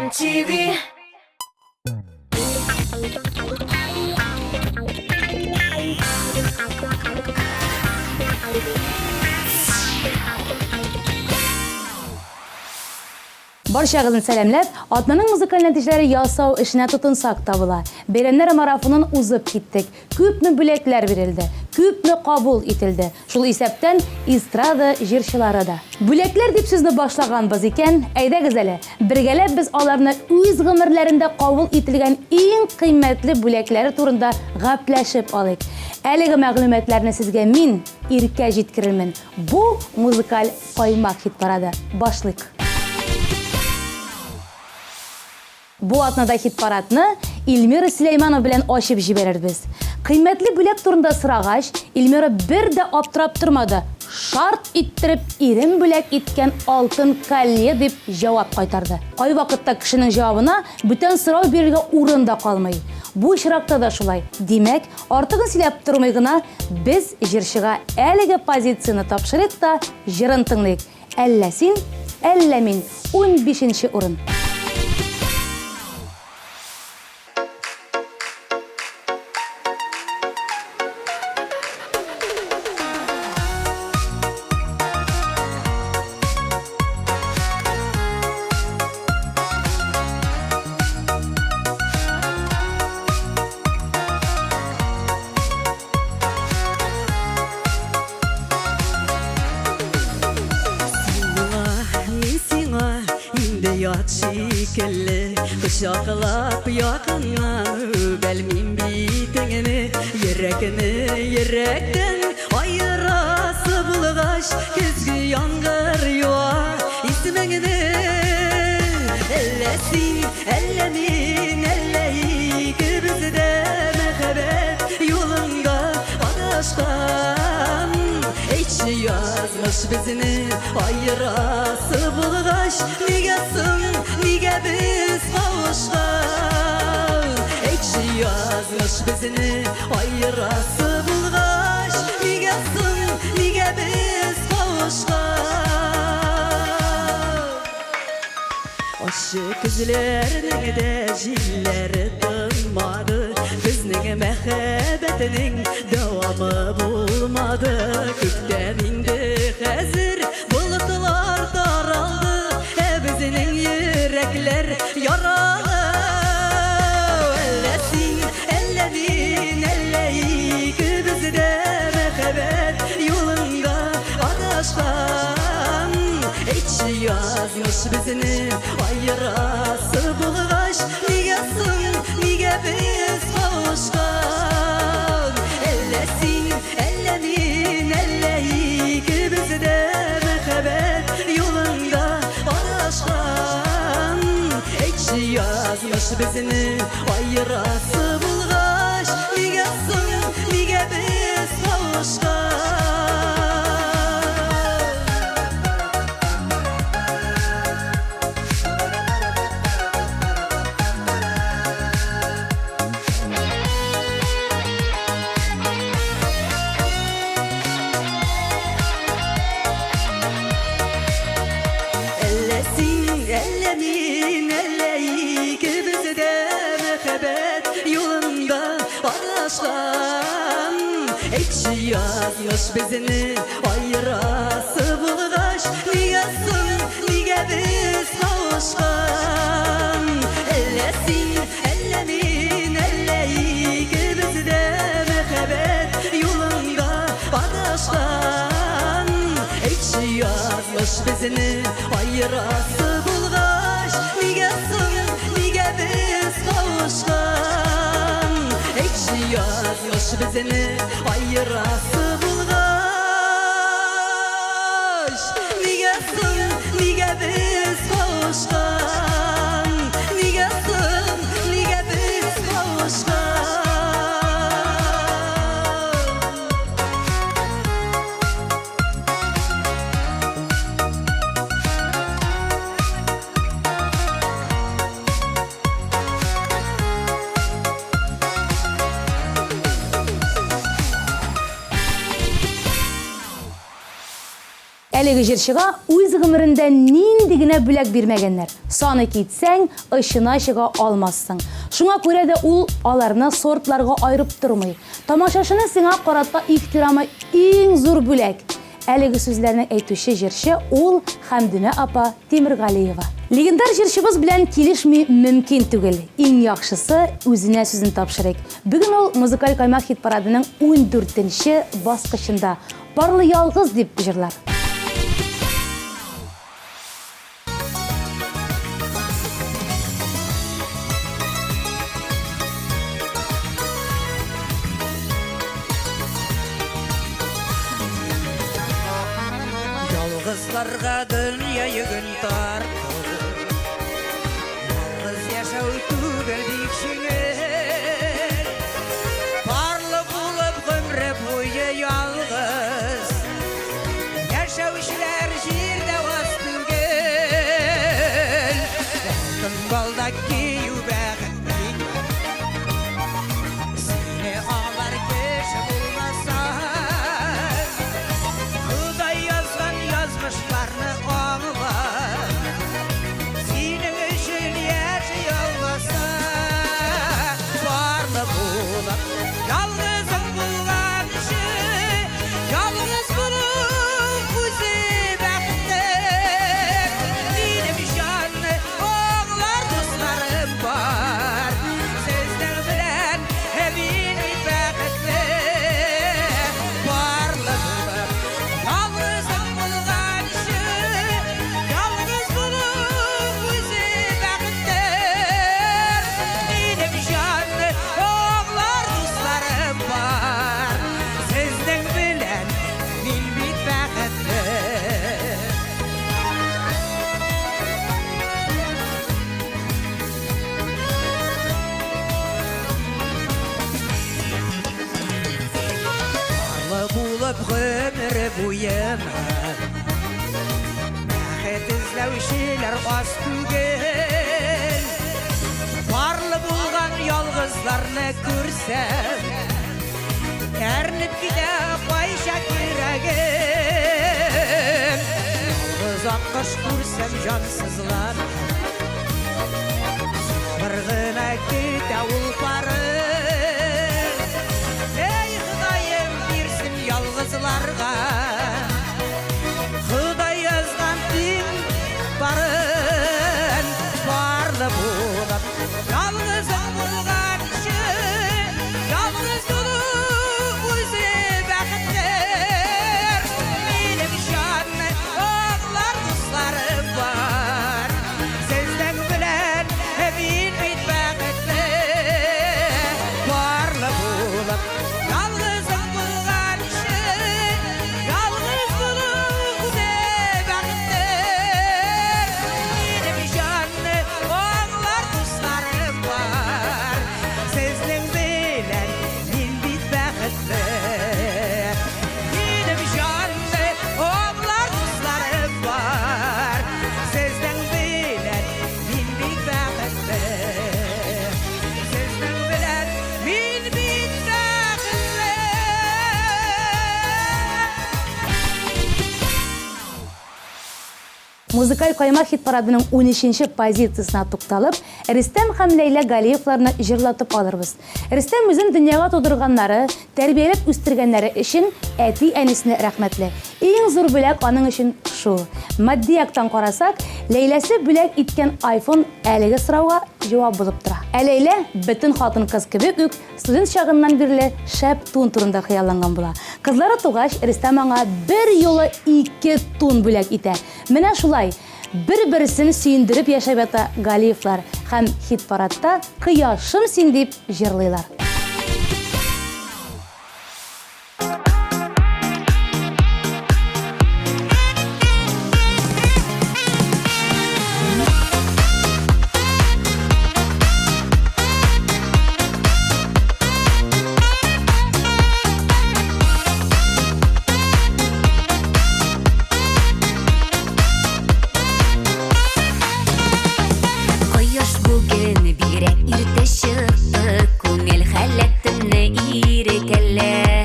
MTV. Barşağızın sələmləb, Adnanın muzikal nəticələri yasau işinə tutunsaq tabıla. Berenler marafonun uzub gittik. Küpmü bülekler verildi. Küpmü kabul itildi. Şul isepten istrada jirşilara da. Bülekler dip sözünü başlağanbız iken, eyde güzeli. Birgelep biz alarını üz gımırlarında kabul itilgen en kıymetli bülekleri turunda gaplaşıp alık. Әлеге мәгълүматларны сезгә мин иркә җиткерермен. Бу музыкаль каймак хит парады. Башлык. Bu atnada hit paradını İlmira Süleymanov bilen açıp jibererbiz. Kıymetli bülek turunda sırağaş, İlmira bir de aptırap durmadı. Şart ittirip irim bülek itken altın kalye dip cevap kaytardı. Ay vakitte kişinin cevabına bütün sırav birge urunda kalmayı. Bu işrakta da şulay. Demek artıgın silep durmaygına biz jirşiga әлеге pozitsiyonu tapşırık da jırın tınlayık. Әлләсин, әлләмин 15. urun. Şekilli kuşaklap yakınla Belmin bitengini Yürekten ayırası bulgaş Küzgü yangır yuva İsmini ellesin ellemin elleyi Bizde mehbet yolunda adashkan Hiç yazmış bizini ayırası bulgaş Niga biz kavuşkan Hiç yazmış bizini ayırası bulgaş Niga biz kavuşkan Aşık üzlerinin de jilleri tınmadı Bizning mehbetinin devamı bulmadı Kökten indi hazır bulutlar daraldı Bizning yürekler yaralı Ellesin ellemin elleyik Bizde mehbet yolunda adashkan Hiç yazmış bizini ayırası bulgaş Niga biz kavuşkan Ellesin ellemin elleyik Bizde mehbet yolunda adashkan Hiç yazmış bizini ayırası bulgaş Niga biz kavuşkan Ellemin elleyik bizde mehbet yolunda adashkan Hiç yazmış bizini ayırası bulgaş Niga biz kavuşkan Ellesin ellemin elleyik bizde mehbet yolunda adashkan Hiç yazmış bizini ayırası bulgaş Niga biz kavuşkan Hiç yazmış bizini ayırası bulgaş Niga biz kavuşkan Niga biz kavuşkan Әлеге җырчыга үз гомерендә нинди генә бүләк бирмәгәннәр. Саны китсәң, ышына чыга алмассың. Шуңа күрә дә ул аларны сортларга айырып тормый. Тамашачыны сиңа карата ихтирамы иң зур бүләк. Әлеге сүзләрне әйтүче җырчы ул Хәмдүнә апа Тимергалиева. Легендар җырчыбыз белән килешми мөмкин түгел. Иң яхшысы үзенә сүзен тапшырыйк. Бүген ул музыкаль каймак хит парадының 14нче баскычында Барлы ялгыз дип җырлар. Yalgızlarga dünya yükün tarttı. Yalgız yaşau tügel dikşiңel. Barlı bulup ömrü boyu yalgız. Yaşauşlar jirde vaz tügel. Altın baldaki yübağıtlik. Seni ağlar keşi bulmasan. Huday yazgan yazmışlarını ağlar. Senin için yaşay olmasa. Barlı bulup yalgızın bulgan işi. Yalgız bulup uzi bəxtdir. Benim şanlı oğlar dostlarım var. Sizden bilen emin bəxtdir. Barlı bulup yalgızın bulgan işi. Yalgız bulup uzi bəxtdir. Benim şanlı oğlar dostlarım var. Sizden bilen bilbit bəxtdir. Barlı bulup ömrü boyuna Bәхет izlәүчеләр аз түгел. Барлы булган ялгызларны күрсәм, әрнеп китә кайча йөрәгем. Ялгыз аккош күрсәм җансызлар, бер генә китә ул пары. Эй Ходаем бирсен ялгызларга, Худай язган тиң барын. Барлы булып ялгызың булган өчен, ялгыз булып үзе бәхеттер. Минем җанны оглар дусларым бар. Сездән белән мин бит бәхетле. Барлы булып ялгызың булган өчен, ялгыз булып үзе бәхеттер. Минем җанны оглар дусларым бар. Сездән белән мин бит бәхетле. Минем җанны оглар дусларым бар. Сездән белән мин бит бәхетле. Сездән белән мин бит бәхетле. Музыкаль каймак хит парадының 13нче позициясына тукталып, Рөстәм һәм Ләйлә Галиевларны җырлатып алырбыз. Рөстәм үзен дөньяга тудырганнары, тәрбияләп үстергәннәре өчен әти-әнисенә рәхмәтле. Иң зур бүләк аның өчен шу. Матди яктан карасак, Ләйләсе бүләк иткән iPhone әлеге сорауга җавап булып тора. Ләйлә бөтен хатын-кыз кебек үк студент чагыннан бирле шәп тун турында хыялланган була. Кызлары тугач, Рөстәм аңа бер юлы 2 тун бүләк итә. Менә шулай бер-берсен сөендереп яшәп ята Галиевлар һәм хит парадта "Кыяшым син" дип җырлыйлар. Кояш бүген бирәк иртә чыкты, күңел хәләтемне ирекәләп.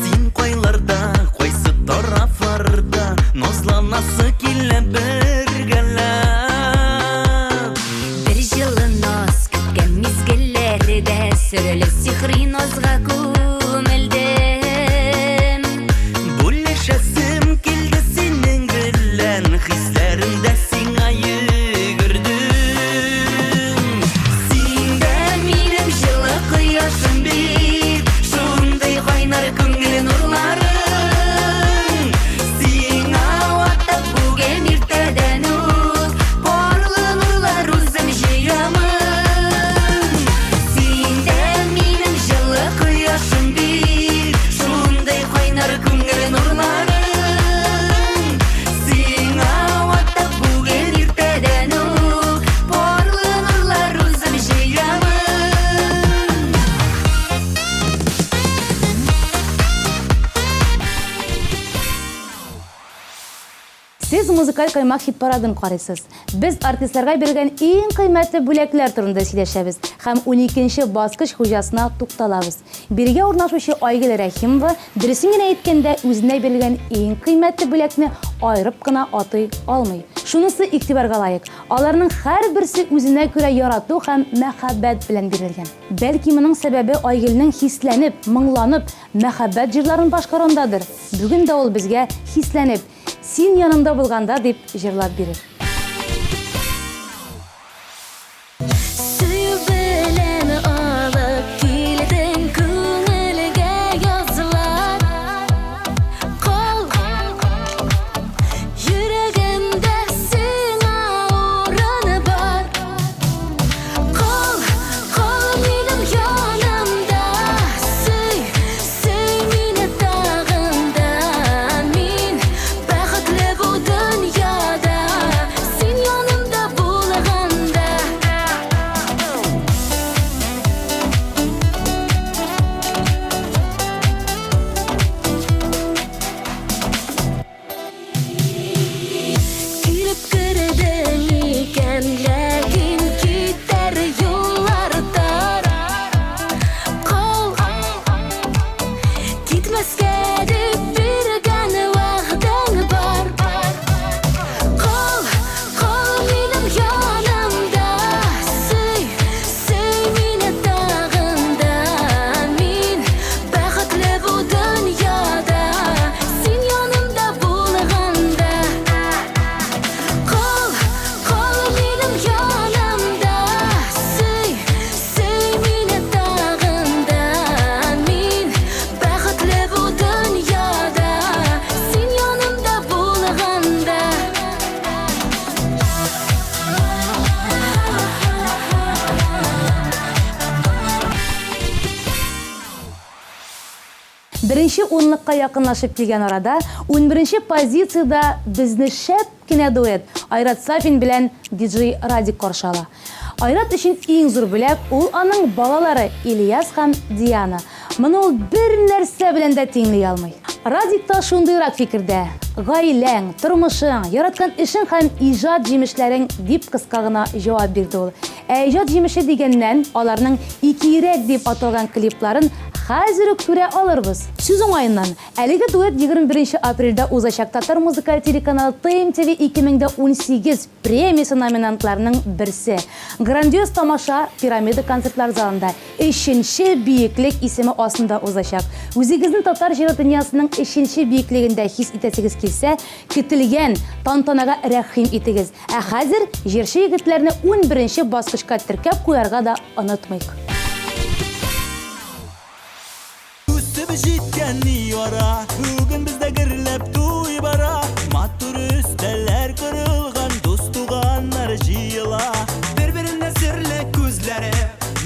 Син кайларда, кайсы тарафлар музыкаль каймак хит парадын карыйсыз. Без артистларга биргән иң кыйммәтле бүләкләр турында сөйләшәбез һәм 12нче баскыч хуҗасына тукталабыз. Биргә урнашучы Айгөл Рәхимова дөресен генә әйткәндә үзенә бирелгән иң кыйммәтле бүләкне айрып кына атый алмый. Шунысы игътибарга лаек. Аларның һәрберсе үзенә күрә ярату һәм мәхәббәт белән бирелгән. Бәлки моның сәбәбе Айгөлнең хисләнеп, моңланып, мәхәббәт җырларын башкаргандадыр. Бүген дә ул безгә хисләнеп, син янымда булганда дип җырлап бирер. Сөю белән алып килдең күңелгә язлар. Кол йөрәгемдә сиңа урыны бар. Кол минем янымда, сөй мине тагында. Мин бәхетле бу дөньяда, син янымда булганда. Килеп кердең икән, ләкин китәр юллар тар. Кол китмәскә дип биргән вәгъдәң бар. Кол минем янымда, сөй мине тагында. Мин бәхетле бу дөньяда, син янымда булганда. Кол минем янымда, сөй мине тагында. Мин бәхетле бу дөньяда, син янымда булганда. Беренче унлыкка якынлашып килгән арада 11нче позицияда безне шәп кенә дуэт Айрат Сафин белән диджей Радик каршы ала. Айрат өчен иң зур бүләк ул аның балалары Ильяс һәм Диана. Моны ул бер нәрсә белән дә тиңли алмый. Радик та шундыйрак фикердә. Гаиләң, тормышың, яраткан эшең һәм иҗат җимешләрең дип кыска гына җавап бирде ул. Иҗат җимеше дигәннән аларның икирәк дип аталган клипларын хәзер үк күрә алырбыз. Сүз уңаеннан, әлеге дуэт 21 апрельдә узачак Татар музыкаль телеканалы TMTV 2018 премиясе номинантларының берсе. Грандиоз тамаша Пирамида концертлар залында 3нче биеклек исеме астында узачак. Үзегезнең татар җыры дөньясының 3нче биеклегендә хис итәсегез килсә, көтелгән тантанага рәхим итегез. Ә хәзер җырчы егетләрне 11нче баскычка теркәп куярга да онытмыйк. Үсіп жеткен ара, бүгін бізде кірлеп туй бара. Матур үстелер кырылған, дос туғаннар жиыла. Бір-біріне сірлі көзлері,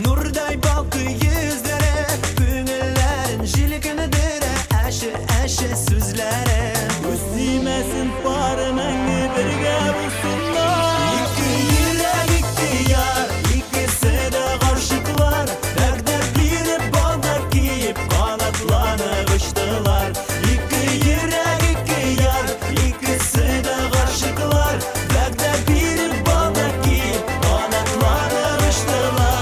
нұрдай балқы езлері. Көңіллерін жилікіні дірі, әші сөзлері. Өстімесін пары мәңгі бірге бұсынlar. Екі йürek, iki yar, ikisi de karşıklar. Derdler birip baldak giyip kanatlanıp uçtular. İki yürek, iki yar, ikisi de karşıklar. Derdler birip baldak giyip kanatlanıp uçtular.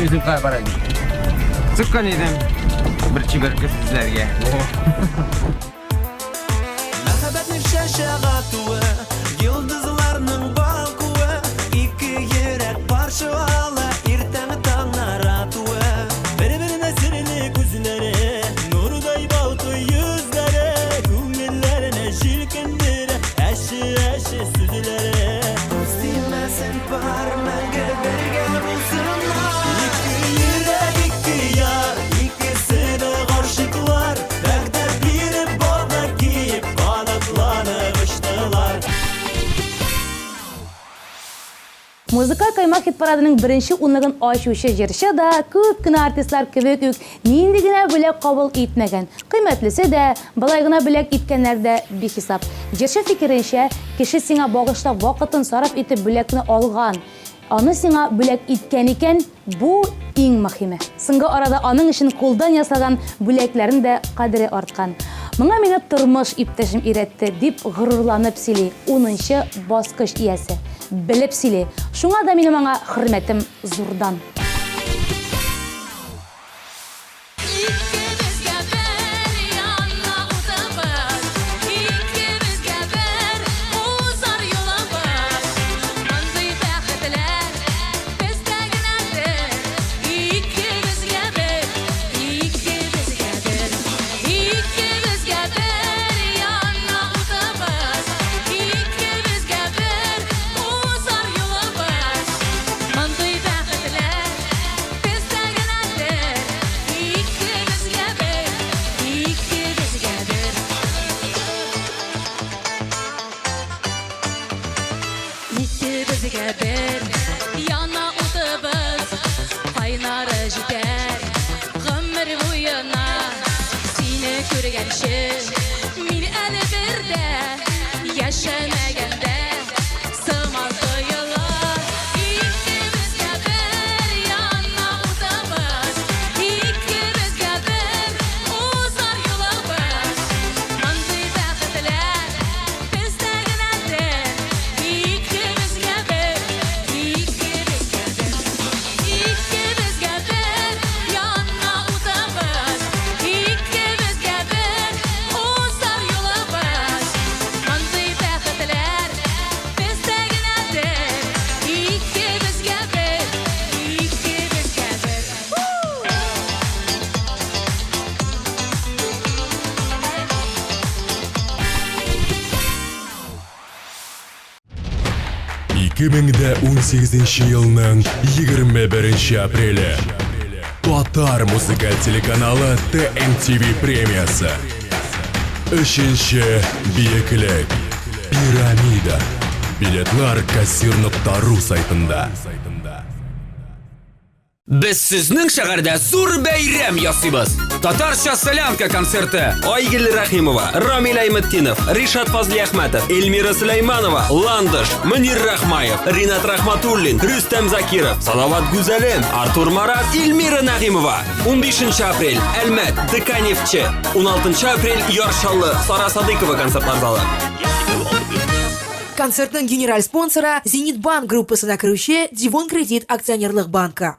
Сөзімға барайын. Sıkkan едім бір чиберкі сізлерге. Мәхәббәтнең шәшәгатуы, йылдызларның балкуы. Ике йөрәк парчалы, иртәнге таңнар атуы. Бір-біріне серле күзләре, нурдай балкы йөзләре. Күңелләренә җилкендере, әші сүзләре. Үстимәсен бар мәңге бергә булсынlar. Ике йөрәк, ике яр, ikisi de karşıklar. Derdler birip Музыкаль каймак хит парадының бірінші унлыгын ачушы җырчы да күп кенә артистлар кебек үк нинди генә бүләк кабул итмәгән. Кыйммәтлесе дә, былай гына бүләк иткәннәр дә бихисап. Җырчы фикеренчә, кеше сиңа багышлап вакытын сарыф итеп бүләкне алган. Аны сиңа бүләк иткән икән, бу иң мөһиме. Соңгы арада аның өчен кулдан ясаган бүләкләрен дә кадере арткан. Моңа мине тормыш иптәшем өйрәтте дип горурланып сөйли 10нчы баскыч иясе. Белеп сөйли. Шуңа да минем аңа хөрмәтем зурдан. Жылның 21 апрелі Татар музыкаль телеканалы TNTV премиясы. 3-ші биеклек Пирамида. Билетлар kassir.ru сайтында. Biz sizning shaharda zo'r bayram yasaymiz. Tatarcha Solyanka konserti. Oygul Rahimova, Ramil Aymetdinov, Rishad Fazliahmatov, Elmira Sulaymanova, Landish, Munir Rahmayev, Rinat Rahmatullin, Rustam Zakirov, Salovat Guzalim, Artur Marat, Elmira Nagimova. 15 aprel Almat, Dikanevchi. 16 aprel Yorshalli, Sara Sadiqova konsertlar zali. Концертның генераль спонсоры Зенитбанк группасына кіруші Дивон Кредит акционерлық банка.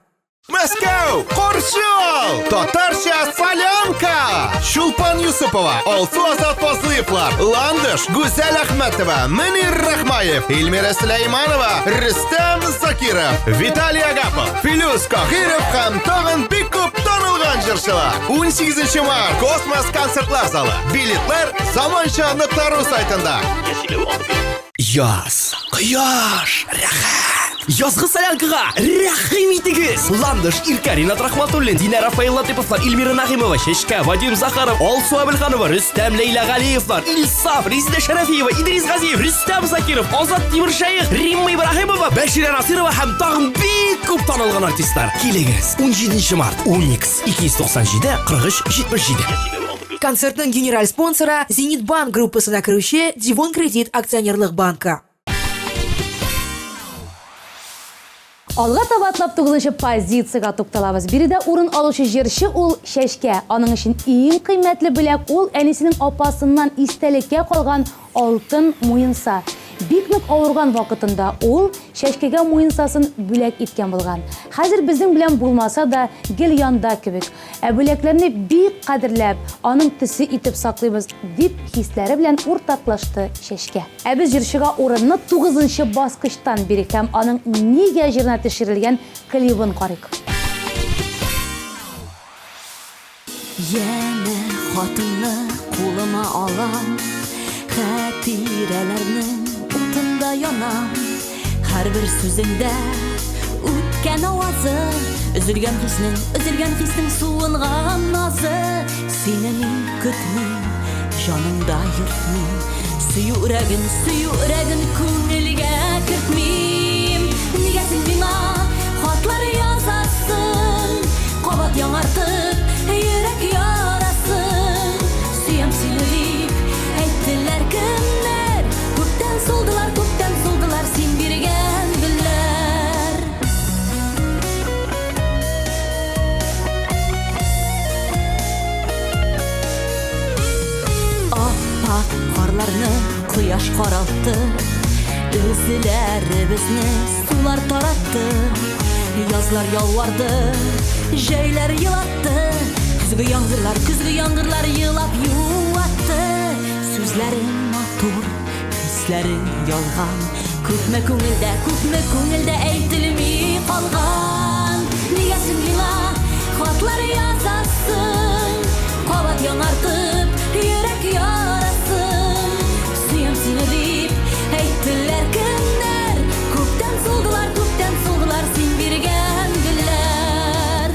Мәскәү! Қоршыл! Татарша Солянка! Шулпан Юсупова, Алсу Азат Фазлыевлар, Ландыш, Гүзәл Ахматова, Мөнир Рахмаев, Эльмира Сулейманова, Рустам Закиров, Виталий Агапов, Филюс Кахиров һәм тагын бик күп танылган җырчылар. 18 март Космос концертлар залы. Билетлар Заманча.ру сайтында. Яз, Кояш, рәхәт. Язгы Солянкага рәхим итегез. Ландыш, Иркарина Рахматуллин, Дина Рафаил Латыповлар, Эльмира Нагимова, Шешка, Вадим Захаров, Алсу Абелханова, Рустам Лейла Галиевлар, Ильсаф, Резида Шарафиева, Идрис Газиев, Рустам Закиров, Азат Тимиршаев, Римма Ибрахимова, Бәшира Насирова һәм тагын бик күп танылган артистлар. Килегез. 17 март 10x 297 43 77. Концертның генераль спонсоры Зенитбанк группасына кіруші Дивон Кредит акционерлық банка. Алга таба атлап 9-нчы позицияга тукталабыз. Биредә урын алучы җырчы ул Шәшкә. Аның өчен иң кыйммәтле бүләк ул әнисенең апасыннан истәлеккә калган алтын муенса. Бик нык авырган вакытында ул Шәшкәгә муенсасын бүләк иткән булган. Хәзер безнең белән булмаса да гел янда кебек. Бүләкләрне бик кадерләп, аның төсе итеп саклыйбыз дип хисләре белән уртаклашты Шәшкә. Без җырчыга урынны 9-нчы баскычтан бирик һәм аның нигә җырына төшерелгән клибын карыйк. Яна хатынны кулыма алам, хатирәләрнең утында янам. Һәрбер сүзеңдә үткән авазы, üzülгән хиснең суынган назы. Сине мин көтмим, җанымда йөртмим, сөю йөрәген күңелгә кертмим. Niga sen mиңа хатлар язасың? Кабат яңартып йөрәк ярасын. Сөям сине дип әйттеләр кемнәр? Күптән сулдылар син биргән гөлләр. Ап-ак карларны кояш каралтты. Үзләребезне сулар таратты. Язлар ялварды, җәйләр елатты. Көзге яңгырлар елап юатты. Сүзләре матур, хисләре ялган. Күпме күңелдә әйтелми калган. Нигә син миңа хатлар язасың? Кабат яңартып йөрәк ярасын. Сөям сине дип әйттеләр кемнәр? Күптән сулдылар син биргән гөлләр.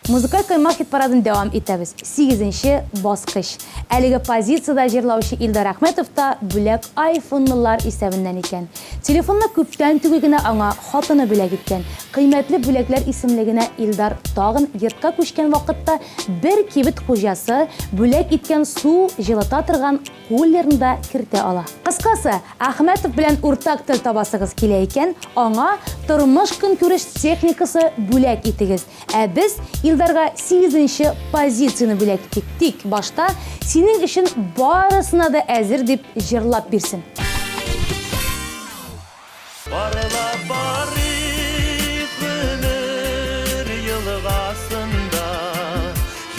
Музыкаль кайма хит парадын дәвам итәбез. 8-нче баскыч. Әлеге позицияда җырлаучы Илдар Әхмәтов та бүләк айфонлылар исәбеннән икән. Телефонны күптән түгел генә аңа хатыны бүләк иткән. Кыйммәтле бүләкләр исемлегенә Илдар тагын йортка күчкән вакытта бер кибет хуҗасы бүләк иткән су җылыта торган кулерында кертә ала. Кыскасы, Әхмәтов белән уртак тел табасыгыз килә икән, аңа тормыш көнкүреш техникасы бүләк итегез. Ә без Илдарга 8-нче позицияны бүләк иттек. Тик башта синең өчен барысына да әзер дип җырлап бирсен. Барлап барыйк гомер елгасында,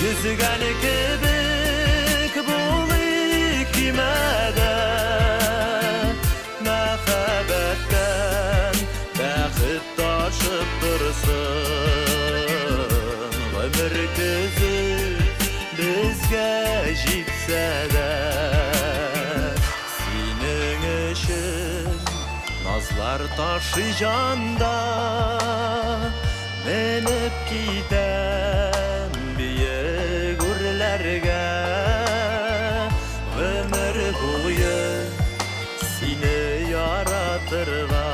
йөзгән кебек булыйк кимәдә. Мәхәббәттән бәхет ташып торсын, гомер көзе безгә җитсә дә. Синең өчен назлар ташы жанда, менеп китәм биек үрләргә. Гомер буе сине яратырга,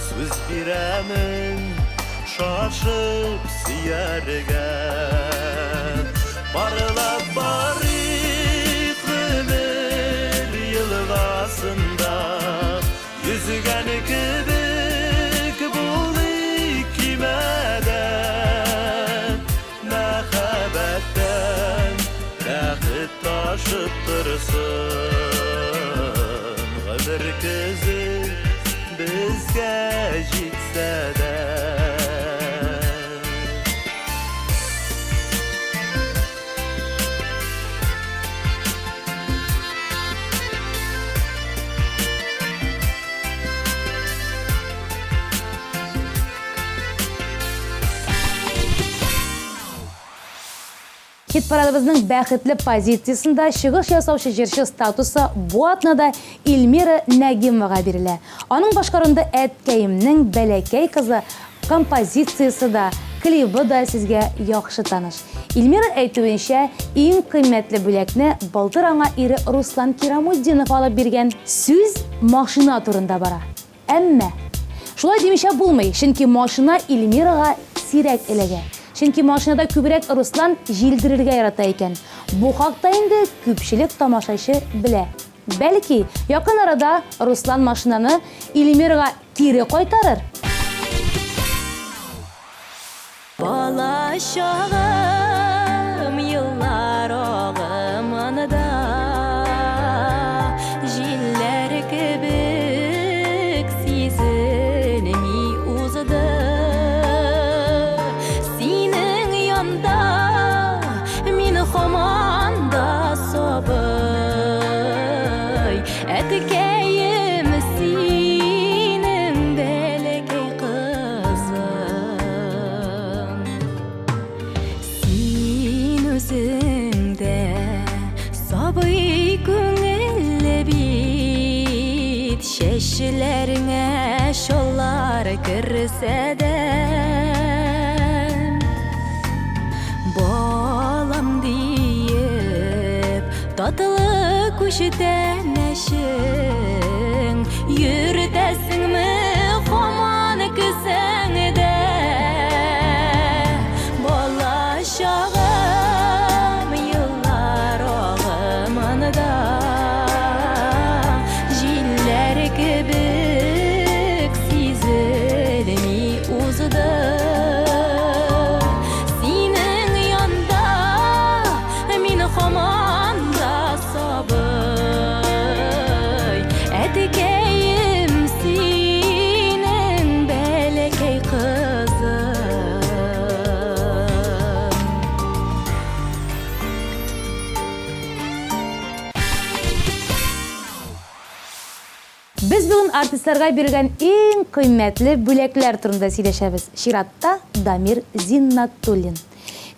сүз бирәмен шашып сөяргә. Барлап барыйк гомер елгасында, йөзгән кебек булыйк кимәдә. Мәхәббәттән бәхет ташып торсын, гомер көзе безгә җитсә дә. Хит парадыбызның бәхетле позициясында чыгыш ясаучы җырчы статусы бу атнада Илмира Нәгимовага бирелә. Аның башкаруында Әткәемнең бәләкәй кызы композициясе да, клибы да сезгә яхшы таныш. Илмира әйтүенчә, иң кыйммәтле бүләкне былтыр аңа ире Руслан Кирамуддинов алып биргән сүз машина турында бара. Әмма шулай димичә булмый, чөнки машина Илмирага сирәк эләгә. Чөнки машинада күбрәк Руслан җилдерергә ярата икән. Бу хакта инде күпчелек тамашачы белә. Бәлки, якын арада Руслан машинаны Илмирга кире кайтарыр. Бала чагым еллар агымында, җилләр кебек сизенми узды. Синең янда мин һаман да сабый, әткәем синең бәләкәй кызың. Син үзеңдә сабый күңелле бит, чәчләреңә шулар керсә дә. Tatlı kuşten eşin Yürütesin mi Koman kısen de Bolaşağım Yıllar oğımında Jiller kibik Sizilmi uzuda Senin yanda Min komanda sabay Etikeyim senin belekey kızım Biz bugün artistlarga bergen en kıymetli bülekler turunda söylesemiz. Şiratта Дамир Зиннатуллин.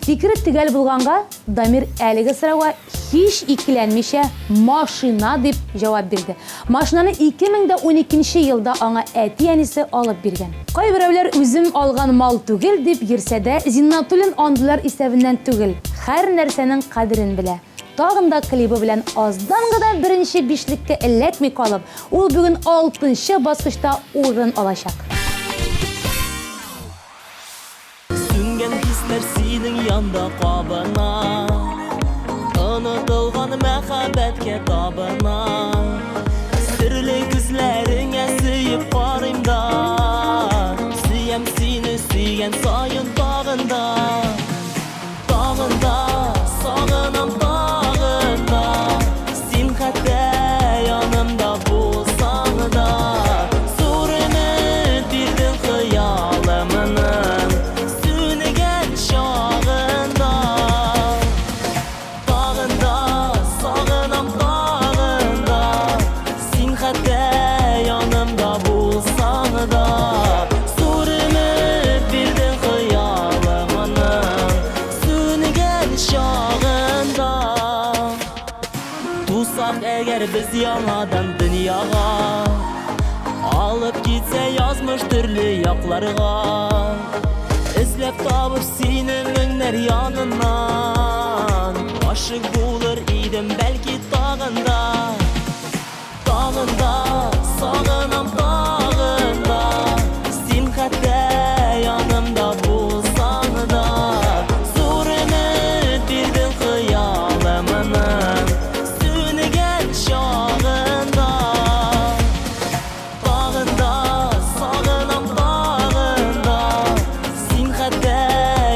Fikri tügel bulganga Дамир әлігі sırağa hiç ikilenmişe maşina dip cevap berdi. Maşinаны 2012 yılda ana әти әнisi alıp bergen. Kay birevler üzüm algan mal tügel dip girse de Зиннатуллин andılar isevinden tügel. Her nersenin kadirin bile. Tağında klibi bilen azdan gıda birinci bişlikte elletmey kalıp, ol bugün 6. basqışta orun alacak. Süngen hisler senin yanda qabına Unutulgan mehabbetke tabına Sirli gözlerine sıyıp qarayım da Siyem seni siyen sayın dağında Dağında sağınam dağında Sin hatta yanımda bulsan da Surunu bildin hıyalımının Sünegen şağında Dağında sağınam dağında Sin hatta yanımda bulsan da Surunu bildin hıyalımının Sünegen şağında Tutsak eğer biz yanadan dünyaga Alıp gitse yazmış türlü yaklarga İzlep tabıp senin önler yanından Aşık bulur idim belki dağında Dağında sağınam dağında Sin hatta yanımda bulsan da Surunu bildin hıyalımının Sünegen şağında Dağında sağınam dağında Sin hatta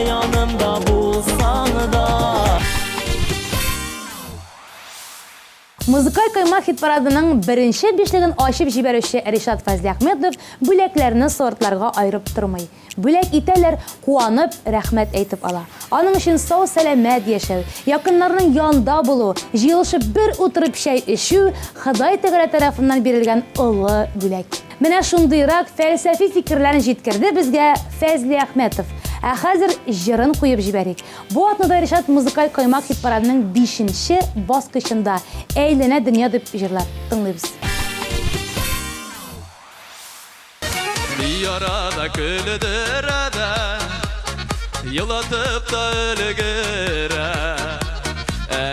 yanımda bulsan da Muzikal kayma hit paradının birinci bişligin aşıp jiberişi Rişat Fazli Ahmedov büleklerini sortlarga ayırıp durmay. Bülek iteler kuanıp rahmet eytip ala. Anın için sağ selamet yaşav, yakınlarının yanında bulu, jiyılışıp bir oturup şey işu, Xıday Teala tarafından berilgen ılı bülek. Mine şundayrak felsefi fikirlerini jitkirdi bizge Fazli Ahmedov. Hazır jırın kuyup jiberik. Bu atnada Rişat muzikal kaymak hit paradının 5. basqışında eylene dünya dip jırlar. Tınlayız. Bir arada küldürede Yılatıp da ölgüre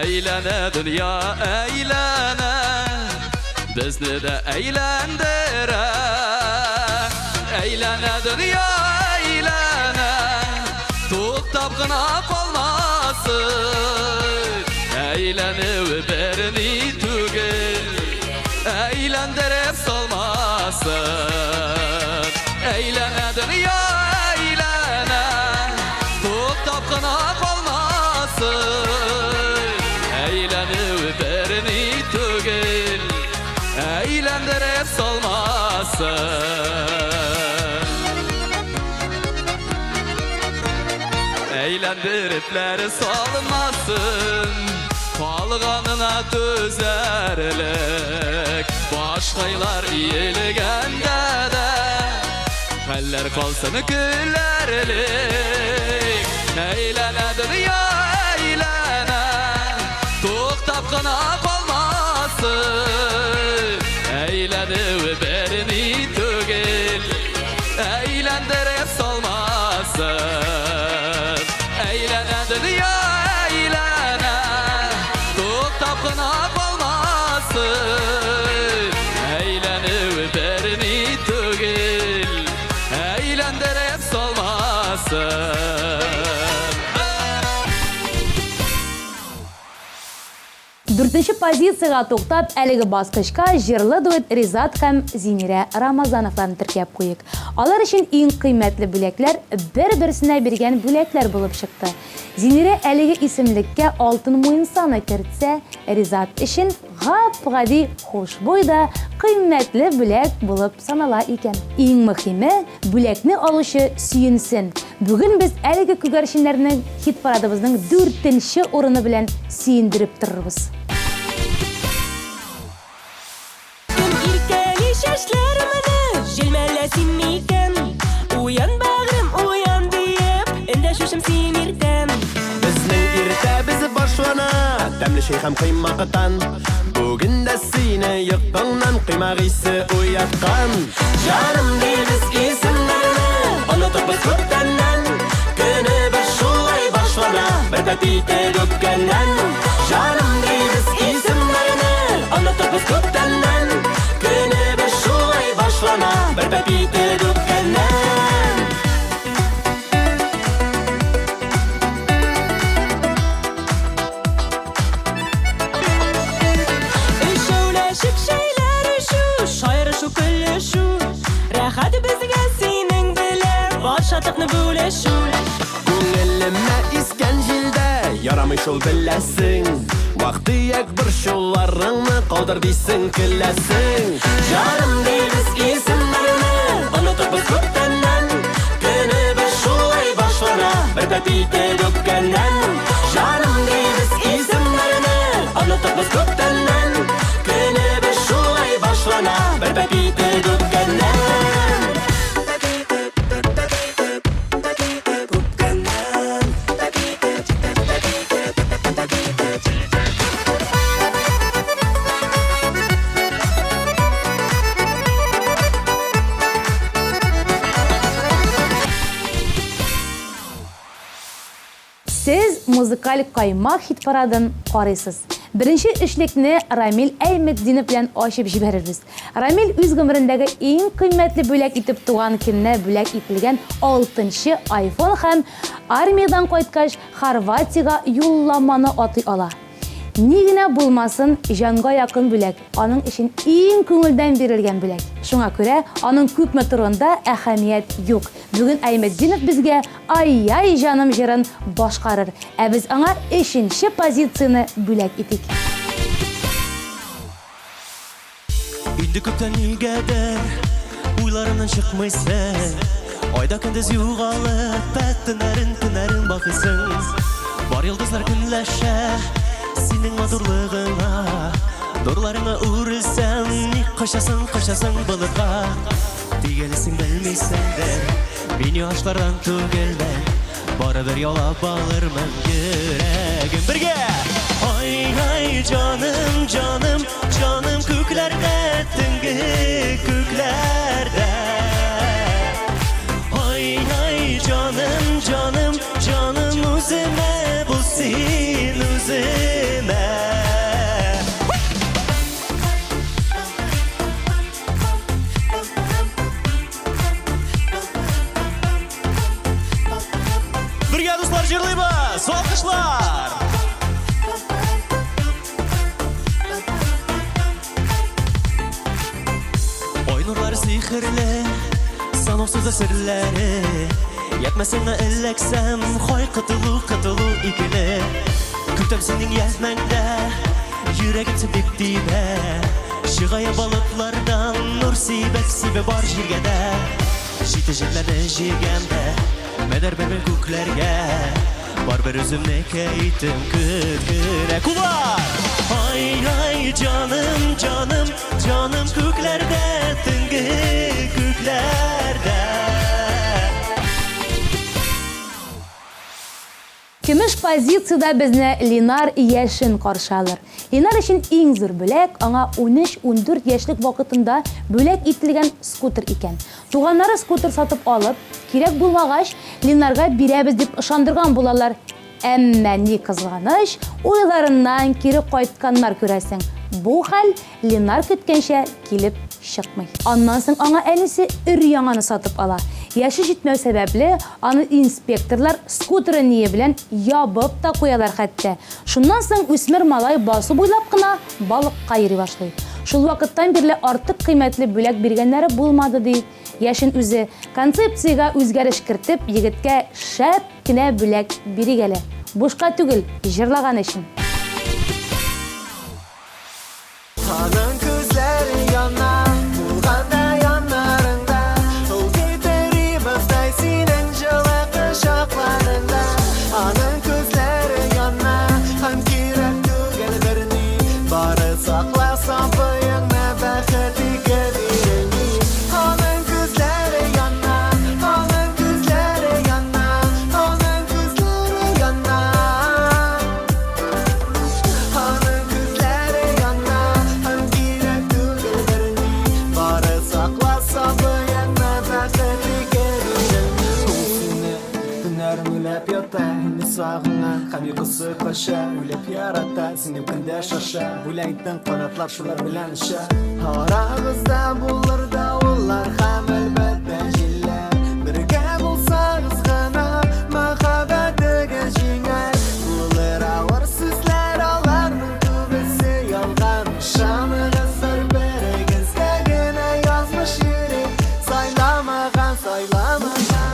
Eylene dünya eylene Bizni de eylendire Eylene dünya eylene Tuktap gına kalmasın Eylenip berini tügül Eğlendirip salmasın Eylene dünya eylene Tuktap gına kalmasın Eğlenip berini tügül Eğlendirip salmasın Eğlendiripler salmasın Kalganına tözerlik Başkaylar iyilgende de Eller kalsın gülerlik Eylene dünya eylene Tuktap gına kalmasın Eğlenip berini tügül Eğlendirip salmasın Eylene dünya eylene Tuktap Yakına kalmasın Eğlenip berini tügül Eğlendirip solmasın 4-нче позицияга токтап, әлеге баскычка җырлы дуэт Ризат һәм Зинирә Рамазановларны теркәп куйык. Алар өчен иң кыйммәтле бүләкләр бер-берсенә биргән бүләкләр булып чыкты. Зинирә әлеге исемлеккә алтын муенсаны кертсә, Ризат өчен гап-гади хушбуй да кыйммәтле бүләк булып санала икән. Иң мөһиме, бүләкне алучы сөенсен. Бүген без әлеге күгәрченнәрне хит парадыбызның 4-нче урыны белән сөендереп торырбыз. Шәшләремне җилмәләсин микән Уян бәгърем, уян диеп Эндәшүшем син иртән Безнең иртә без башлана Тәмле шәй һәм кыйммактан Бүген дә сине йокыңнан кыймак исе уяткан Җаным дибез исемнәрне Онытып күптәннән Көнебез шулай башлана Бер пәтите үпкәннән Җаным дибез исемнәрне Онытып күптәннән Көнебез шулай башлана Бер пәтите үпкәннән Шәүләшеп шәйләр шу Шайрышу көлешу Рәхәт безгә синең белән Бар шатлыкны бүлешү Күңелемә искән җилдә Ярамый шул беләсең Вак-төяк бер шулларыңны Калдыр дисең көләсең Җаным дибез исемнәрне Онытып күптәннән Көнебез шулай башлана Бер пәтите үпкәннән Җаным дибез исемнәрне Онытып күптәннән Көнебез шулай башлана Бер пәтите үпкәннән Сез музыкаль каймак хит парадын карыйсыз. Беренче эшлекне Рамил Әймәтдинов белән ачып җибәрербез. Рамил үз гомерендәге иң кыйммәтле бүләк итеп туган көнне бүләк ителгән 6-нчы iPhone һәм армиядан кайткач Хорватиягә юлламаны атый ала. Ни генә булмасын, җанга якын бүләк, аның өчен иң күңелдән бирелгән бүләк. Шуңа күрә аның күпме турында әһәмият юк. Бүген Әймәтдинов безгә ай-яй җаным җырын башкарыр. Ә без аңа 3-нче позицияны бүләк итик. Инде күптән нигәдер уйларымнан чыкмыйсың. Айда көндез югалып, төннәрен бакыйсың. Бар йолдызлар көнләшә синең матурлыгыңа. Дорларыңа үрелсәм, ни качасың булырга. Дигәнсең белмисеңдер, мин яшьләрдән түгелмен. Барыбер ялап алырмын йөрәгем бергә. Ай җаным күкләрдә, төнге күкләрдә. Ай җаным үземә бул син үземә. Бергә дуслар җырлыйбыз, алкышлар. Ой нурлары сихерле, санаусыз серләре. Ятмасыңа эләксәм, хай кытылу икеле. Көтәм синең язмәңдә, йөрәгем бик тибә. Чыгая балыклардан нур сибә бар җиргә дә. Җитәҗәкләрне җигәмдә, мәдәр бер күкләргә. Бар бер үземне кәйтем көткәрә кулар. Ай җаным күкләрдә, төнге күкләрдә. Көмеш позицияда безне Ленар Яшин каршы алыр. Ленар өчен иң зур бүләк аңа 13-14 яшьлек вакытында бүләк ителгән скутер икән. Туганнары скутер сатып алып, кирәк булмагач, Ленарга бирәбез дип ышандырган булалар. Әмма ни кызганыч, уйларыннан кире кайтканнар күрәсең. Бу хәл Ленар көткәнчә килеп чыкмый. Аннан соң аңа әнисе өр-яңаны сатып ала. Яшы җитмәү сәбәпле аны инспекторлар скутеры ние белән ябып та куялар хәтта. Шуннан соң үсмер малай басу буйлап кына балыкка йөри башлый. Шул вакыттан бирле артык кыйммәтле бүләк биргәннәре булмады ди. Яшен үзе концепцияга үзгәреш кертеп, егеткә шәп кенә бүләк биригәле. Бушка түгел, җырлаган өчен. Аның күзләре яна, булганда яннарында, ул китерибездай синең җылы кочакларында. Аның күзләре яна, һәм кирәк түгел берни, бары сакласам буеңны бәхет икәнни. Аның күзләре яна, аның күзләре яна, аның күзләре яна. Аның күзләре яна, һәм кирәк түгел берни, бары сакласам буеңны бәхет икәнни. Төннәрем үләп ята, инде сагына, һәм йокысы кача, үләп ярата, синең көндә шаша, бүләктең канатлар шулар белән оча. Арагызда булыр давыллар һәм әлбәттә җилләр, бергә булсагыз гына мәхәббәтегез җиңәр. Булыр авыр сүзләр, аларның күбесе ялган. Ышаныгыз бер-берегезгә генә язмыш йөрәк, сайламаган, сайламаган.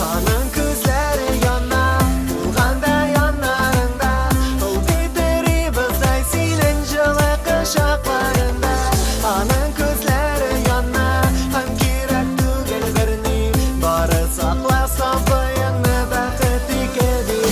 Аның күзләре яна, булганда яннарында, ул китерибездай синең җылы кочакларында. Аның күзләре яна, һәм кирәк түгел берни, бары сакласам буеңны бәхет икәнни.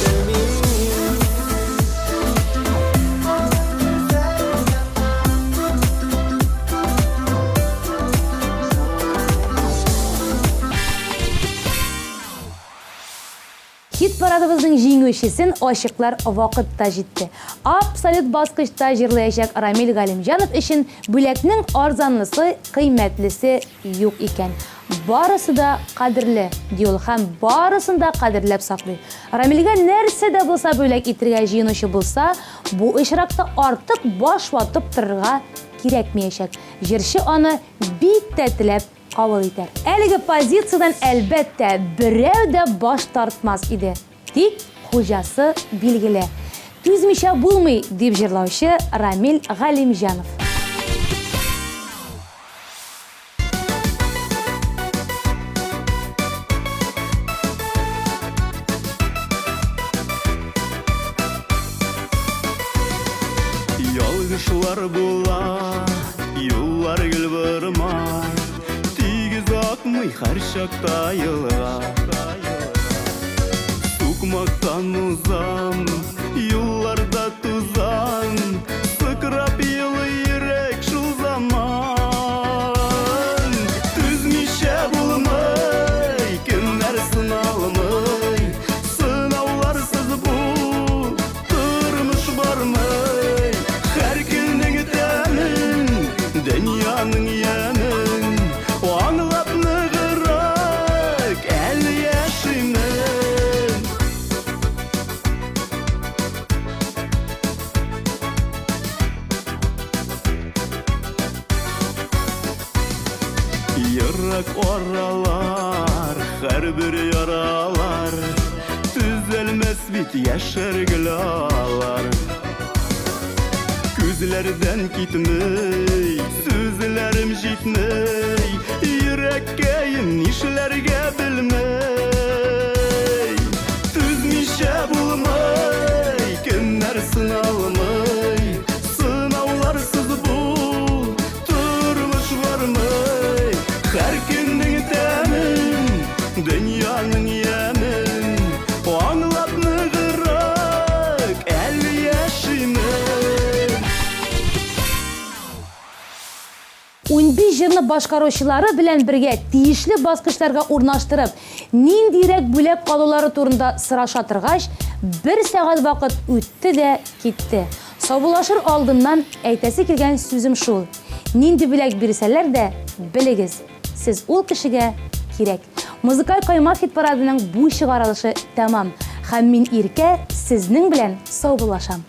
Хит парадыбызның җиңүчесен ачыклар вакытта җитте. Абсолют баскычта җырлаячак Рамил Галимҗанов өчен бүләкнең арзанлысы, кыйммәтлесе юк икән. Барысы да кадерле, ди ул, һәм барысын да кадерләп саклый. Рамилгә нәрсә дә булса бүләк итергә җыенучы булса, бу очракта артык баш ватып торырга кирәкмәячәк. Җырчы аны бик тә теләп кабул итәр. Әлеге позициядан әлбәттә берәү дә баш тартмас иде. Тик хуҗасы билгеле. Түзмичә булмый, дип җырлаучы Рамил Галимҗанов. Ялгышлар була, юллар гел бармай, тигез акмый һәр чакта елга. Сукмактан музам, юлларда тузан, сыкрап елы йөрәк шул заман. Түзмичә булмый, көннәр сыналмый, сынауларсыз бу тормыш бармый. Һәр көннең тәмен, дөньяның ямын, аңлап ныгырак әле яшимен. Ярак аралар, һәрбер яралар, төзәлмәс бит яшәргелалар. Күзләрдән китмей, сүзләрем җитмей, йөрәккәем нишләргә белмәй. Түзмичә булмый, көннәр сыналмый, сынауларсыз бу тормыш бармый. Һәр көннең тәмен, дөньяның ямын, аңлап ныгырак әле яшимен. 15 җырны башкаручылары белән бергә тиешле баскычларга урнаштырып, ниндирәк бүләк калулары турында сораша торгач, 1 сәгать вакыт үтте дә китте. Саубулашыр алдыннан әйтәсе килгән сүзем шул. Нинди бүләк бирсәләр дә, белегез, сез ул кешегә кирәк. Музыкаль каймак хит парадының бу чыгарылышы тәмам. Һәм мин Иркә Сезнең белән сау булашам.